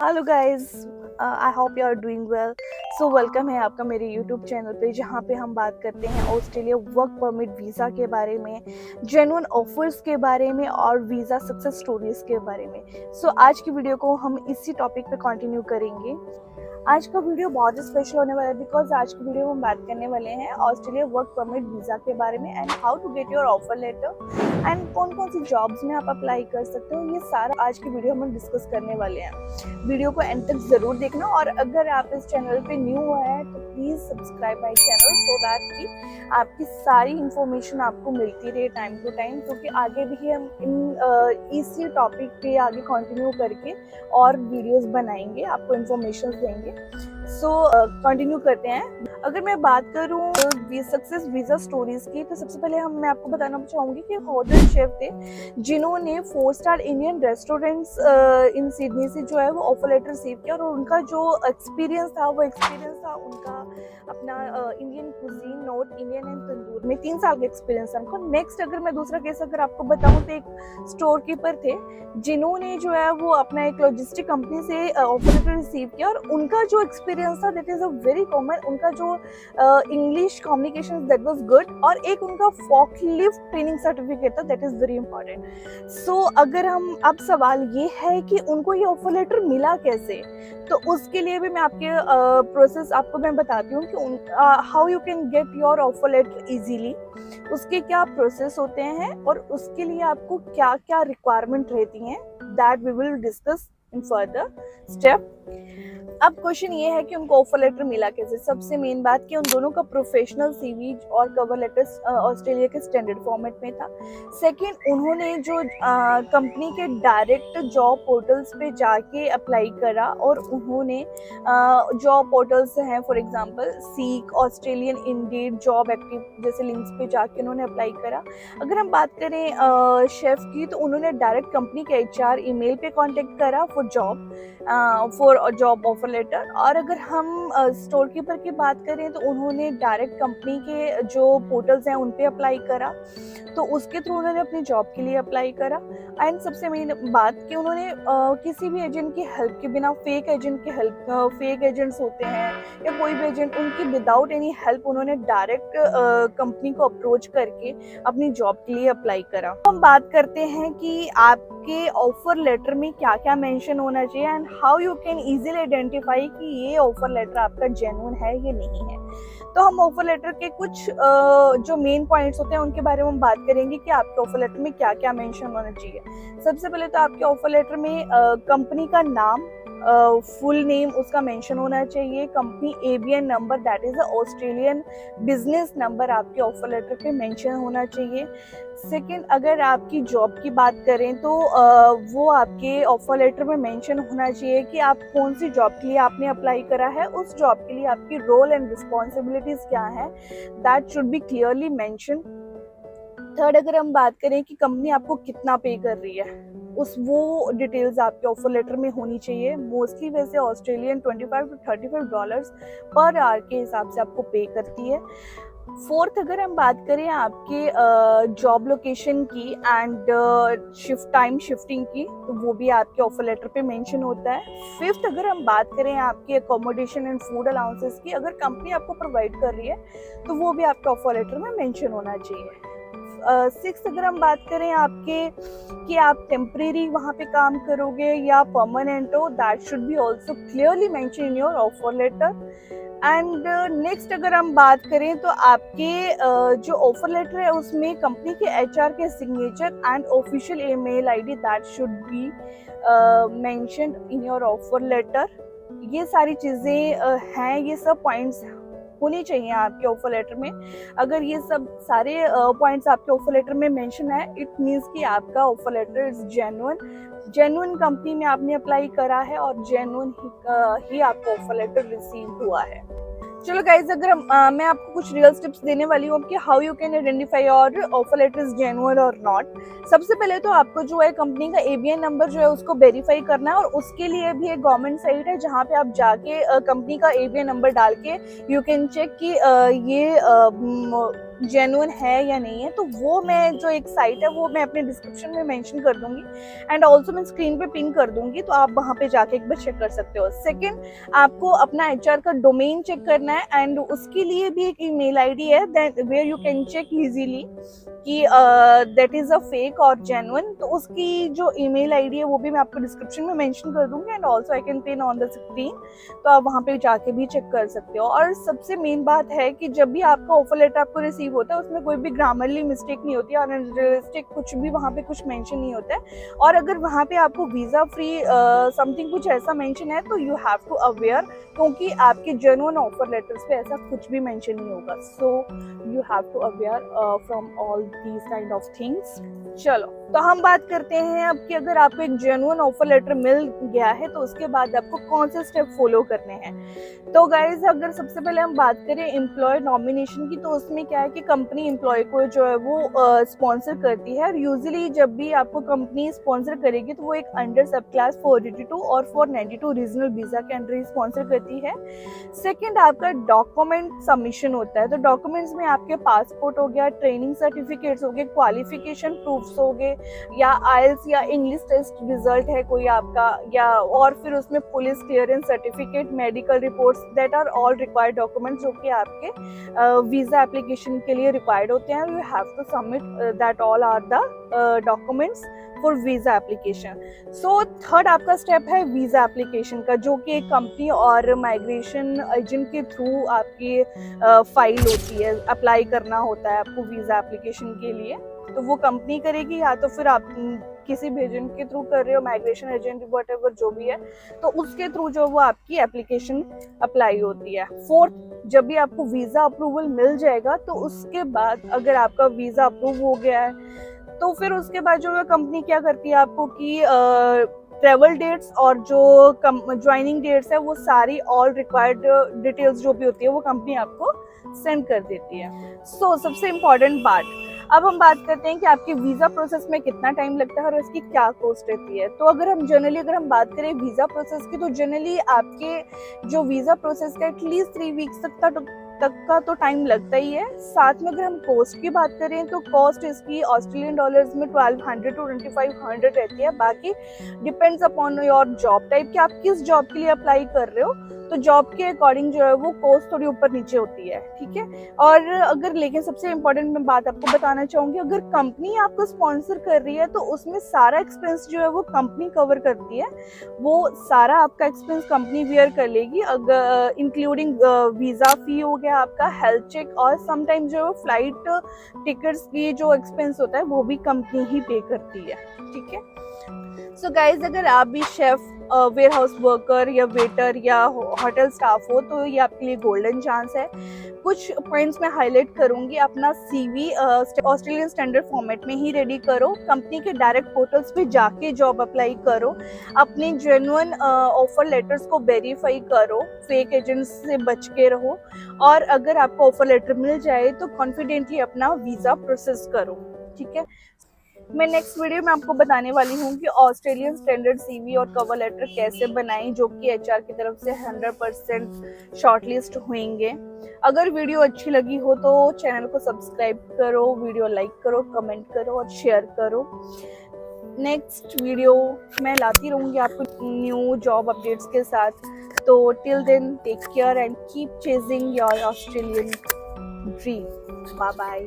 Hello guys, I hope you are doing well. So welcome है आपका मेरे YouTube channel पे, जहाँ पे हम बात करते हैं ऑस्ट्रेलिया वर्क परमिट वीज़ा के बारे में, जेन्युइन ऑफर्स के बारे में और वीज़ा सक्सेस स्टोरीज के बारे में। सो आज की वीडियो को हम इसी टॉपिक पे कंटिन्यू करेंगे। आज का वीडियो बहुत ही स्पेशल होने वाला है बिकॉज आज की वीडियो में हम बात करने वाले हैं ऑस्ट्रेलिया वर्क परमिट वीज़ा के बारे में and how to get your offer letter and कौन कौन सी जॉब्स में आप अप्लाई कर सकते हो। ये सारा आज की वीडियो हम डिस्कस करने वाले हैं। वीडियो को एंड तक जरूर देखना और अगर आप इस चैनल पे न्यू है तो please subscribe my channel so that कि आपकी सारी इंफॉर्मेशन आपको मिलती रहे टाइम टू टाइम, क्योंकि आगे भी हम इसी टॉपिक पे आगे कंटिन्यू करके और वीडियोस बनाएंगे, आपको इंफॉर्मेशन देंगे। सो कंटिन्यू करते हैं। अगर मैं बात करूँ सक्सेस वीज़ा स्टोरीज की, तो सबसे पहले मैं आपको बताना चाहूँगी कि होटल शेफ थे जिन्होंने 4 star Indian restaurants in Sydney से जो है वो ऑफर लेटर रिसीव किया, और उनका जो एक्सपीरियंस था उनका अपना Indian cuisine, north Indian and tandoor में 3 साल का एक्सपीरियंस था उनको। नेक्स्ट अगर मैं दूसरा केस अगर आपको बताऊं तो एक स्टोर कीपर थे जिन्होंने जो है वो अपना एक लॉजिस्टिक कंपनी से ऑफर लेटर रिसीव किया, और उनका जो एक्सपीरियंस था that is a very common. उनका जो English communication that was good, और एक उनका फॉकलिफ्ट ट्रेनिंग सर्टिफिकेट था दैट इज वेरी इंपॉर्टेंट। सो अगर हम अब सवाल ये है कि उनको ये ऑफर लेटर मिला कैसे, तो उसके लिए भी मैं आपके प्रोसेस आपको मैं बताती हूँ कि how you can get your offer letter easily, उसके क्या प्रोसेस होते हैं और उसके लिए आपको क्या क्या रिक्वायरमेंट रहती हैं, that we will discuss in further step. अब क्वेश्चन ये है कि उनको ऑफर लेटर मिला कैसे। सबसे मेन बात कि उन दोनों का प्रोफेशनल सीवी और कवर लेटर ऑस्ट्रेलिया के स्टैंडर्ड फॉर्मेट में था। सेकंड, उन्होंने जो कंपनी के डायरेक्ट जॉब पोर्टल्स पे जाके अप्लाई करा, और उन्होंने जॉब पोर्टल्स हैं for example seek, Australian Indeed, job active जैसे लिंक्स पे जाके उन्होंने अप्लाई करा। अगर हम बात करें शेफ की, तो उन्होंने डायरेक्ट कंपनी के HR ईमेल पे कांटेक्ट करा फॉर जॉब ऑफर लेटर। और अगर हम स्टोर कीपर की बात करें तो उन्होंने डायरेक्ट कंपनी के जो पोर्टल्स हैं उन पे अप्लाई करा, तो उसके थ्रू उन्होंने अपनी जॉब के लिए अप्लाई करा। एंड सबसे मेन बात कि उन्होंने किसी भी एजेंट की हेल्प के बिना, फेक एजेंट्स होते हैं या कोई भी एजेंट, उनकी विदाउट एनी हेल्प उन्होंने डायरेक्ट कंपनी को अप्रोच करके अपनी जॉब के लिए अप्लाई करा। हम बात करते हैं कि आपके ऑफर लेटर में क्या क्या मेंशन होना चाहिए and how you can easily identify कि ये ऑफर लेटर आपका जेन्युइन है या नहीं है। तो हम ऑफर लेटर के कुछ जो मेन पॉइंट्स होते हैं उनके बारे में हम बात करेंगे कि आपके ऑफर लेटर में क्या क्या मेंशन होना चाहिए। सबसे पहले तो आपके ऑफर लेटर में कंपनी का नाम, फुल नेम उसका मेंशन होना चाहिए। Company ABN number that is Australian business number आपके ऑफर लेटर पे मेंशन होना चाहिए। सेकंड, अगर आपकी जॉब की बात करें तो वो आपके ऑफर लेटर में मेंशन होना चाहिए कि आप कौन सी जॉब के लिए आपने अप्लाई करा है, उस जॉब के लिए आपकी रोल एंड रिस्पॉन्सिबिलिटीज क्या है, that should be clearly mention. Third, अगर हम बात करें कि कंपनी आपको कितना पे कर रही है, वो डिटेल्स आपके ऑफर लेटर में होनी चाहिए। मोस्टली वैसे ऑस्ट्रेलियन $25 to $35 पर आवर के हिसाब से आपको पे करती है। फोर्थ, अगर हम बात करें आपके जॉब लोकेशन की एंड शिफ्टिंग की, तो वो भी आपके ऑफर लेटर पे मेंशन होता है। फिफ्थ, अगर हम बात करें आपकी अकोमोडेशन एंड फूड अलाउंसेस की, अगर कंपनी आपको प्रोवाइड कर रही है तो वो भी आपके ऑफर लेटर में मेंशन होना चाहिए। सिक्स्थ, अगर हम बात करें आपके कि आप टेम्परेरी वहाँ पे काम करोगे या परमानेंट हो, that should be also clearly mention in your offer letter. And next, अगर हम बात करें तो आपके जो ऑफर लेटर है उसमें कंपनी के HR के signature and official email ID that should be mentioned in your offer letter. ये सारी चीज़ें हैं, ये सब पॉइंट्स होनी चाहिए आपके ऑफर लेटर में। अगर ये सब सारे पॉइंट्स आपके ऑफर लेटर में मेंशन है, इट मीन्स कि आपका offer letter is genuine company में आपने अप्लाई करा है और जेन्युइन ही आपको ऑफर लेटर रिसीव हुआ है। चलो गाइज, अगर मैं आपको कुछ रियल टिप्स देने वाली हूँ कि how you can identify your offer letter is genuine और नॉट। सबसे पहले तो आपको जो है कंपनी का ABN नंबर जो है उसको वेरीफाई करना है, और उसके लिए भी एक गवर्नमेंट साइट है जहाँ पे आप जाके कंपनी का ABN नंबर डाल के यू कैन चेक कि ये जेन्युइन है या नहीं है। तो वो मैं जो एक साइट है वो मैं अपने डिस्क्रिप्शन में मेंशन कर दूंगी एंड ऑल्सो मैं स्क्रीन पे पिन कर दूंगी, तो आप वहाँ पे जाके एक बार चेक कर सकते हो। सेकंड, आपको अपना HR का डोमेन चेक करना है एंड उसके लिए भी एक ईमेल आईडी है where you can check easily कि दैट इज अ फेक और जेन्युइन। तो उसकी जो ईमेल आईडी है वो भी मैं आपको डिस्क्रिप्शन में मेंशन कर दूंगी and also I can pin on the screen, तो आप वहाँ पे जाके भी चेक कर सकते हो। और सबसे मेन बात है कि जब भी आपका ऑफर लेटर आपको रिसीव होता है उसमें कोई भी ग्रामरली मिस्टेक नहीं होती है और अनरियलिस्टिक कुछ भी वहाँ पे कुछ मेंशन नहीं होता है। और अगर वहाँ पे आपको वीजा फ्री समथिंग कुछ ऐसा मेंशन है तो यू हैव टू अवेयर, क्योंकि आपके जेन्युइन ऑफर लेटर्स पे ऐसा कुछ भी मेंशन नहीं होगा। So you have to aware from all these kind of things. चलो, तो हम बात करते हैं अब कि अगर आपको एक जेन्युइन ऑफर लेटर मिल गया है तो उसके बाद आपको कौन से स्टेप फॉलो करने हैं। तो गाइज, अगर सबसे पहले हम बात करें एम्प्लॉय नॉमिनेशन की, तो उसमें क्या है कि कंपनी एम्प्लॉय को जो है वो स्पॉन्सर करती है और यूजुअली जब भी आपको कंपनी स्पॉन्सर करेगी तो वो एक अंडर सब क्लास 482 और 492 रीजनल वीजा के अंडर ही स्पॉन्सर करती है। सेकेंड, आपका डॉक्यूमेंट सबमिशन होता है। तो डॉक्यूमेंट्स में आपके पासपोर्ट हो गया, ट्रेनिंग सर्टिफिकेट्स हो गए, क्वालिफिकेशन प्रूफ्स हो गए, या IELTS या इंग्लिश टेस्ट रिजल्ट है कोई आपका, या और फिर उसमें police clearance certificate, medical reports, that are all required documents जो कि आपके वीजा एप्लीकेशन के लिए रिक्वायर्ड होते हैं। You have to submit that all are the documents for visa application. So third आपका स्टेप है वीजा एप्लीकेशन का, जो कि एक कंपनी और माइग्रेशन एजेंट के थ्रू आपकी फाइल होती है, अप्लाई करना होता है आपको वीजा एप्लीकेशन के लिए। तो वो कंपनी करेगी या तो फिर आप किसी भी एजेंट के थ्रू कर रहे हो, माइग्रेशन एजेंट व्हाटएवर जो भी है, तो उसके थ्रू जो वो आपकी एप्लीकेशन अप्लाई होती है। फोर्थ, जब भी आपको वीजा अप्रूवल मिल जाएगा तो उसके बाद अगर आपका वीजा अप्रूव हो गया है तो फिर उसके बाद जो है कंपनी क्या करती है आपको कि ट्रेवल डेट्स और जो ज्वाइनिंग डेट्स है वो सारी ऑल रिक्वायर्ड डिटेल्स जो भी होती है वो कंपनी आपको सेंड कर देती है। सो सबसे इम्पोर्टेंट पार्ट, अब हम बात करते हैं कि आपके वीजा प्रोसेस में कितना टाइम लगता है और इसकी क्या कॉस्ट रहती है। तो अगर हम बात करें वीजा प्रोसेस की, तो जनरली आपके जो वीजा प्रोसेस का एटलीस्ट 3 वीक्स तक का तो टाइम लगता ही है। साथ में अगर हम कॉस्ट की बात करें तो कॉस्ट इसकी ऑस्ट्रेलियन डॉलर्स में 1200 to 2500 रहती है। बाकी depends upon your job type कि आप किस जॉब के लिए अप्लाई कर रहे हो, तो जॉब के अकॉर्डिंग जो है वो कॉस्ट थोड़ी ऊपर नीचे होती है, ठीक है। और अगर लेकिन सबसे इम्पोर्टेंट मैं बात आपको बताना चाहूंगी, अगर कंपनी आपको स्पॉन्सर कर रही है तो उसमें सारा एक्सपेंस जो है वो कंपनी कवर करती है। वो सारा आपका एक्सपेंस कंपनी बियर कर लेगी, अगर इंक्लूडिंग वीजा फी हो गया आपका, हेल्थ चेक, और समटाइम जो फ्लाइट टिकट्स की जो एक्सपेंस होता है वो भी कंपनी ही पे करती है, ठीक है। सो गाइज, अगर आप भी शेफ, वेयर हाउस वर्कर या वेटर या होटल स्टाफ हो तो ये आपके लिए गोल्डन चांस है। कुछ पॉइंट्स मैं हाईलाइट करूंगी। अपना CV ऑस्ट्रेलियन स्टैंडर्ड फॉर्मेट में ही रेडी करो, कंपनी के डायरेक्ट पोर्टल्स पे जाके जॉब अप्लाई करो, अपने जेन्युइन ऑफर लेटर्स को वेरीफाई करो, फेक एजेंट्स से बच के रहो, और अगर आपको ऑफर लेटर मिल जाए तो कॉन्फिडेंटली अपना वीज़ा प्रोसेस करो, ठीक है। मैं नेक्स्ट वीडियो में आपको बताने वाली हूँ कि ऑस्ट्रेलियन स्टैंडर्ड CV और कवर लेटर कैसे बनाएं, जो कि HR की तरफ से 100% शॉर्टलिस्ट होंगे। अगर वीडियो अच्छी लगी हो तो चैनल को सब्सक्राइब करो, वीडियो लाइक करो, कमेंट करो और शेयर करो। नेक्स्ट वीडियो मैं लाती रहूँगी आपको न्यू जॉब अपडेट्स के साथ। तो till then, take care and keep chasing your Australian dream. Bye bye.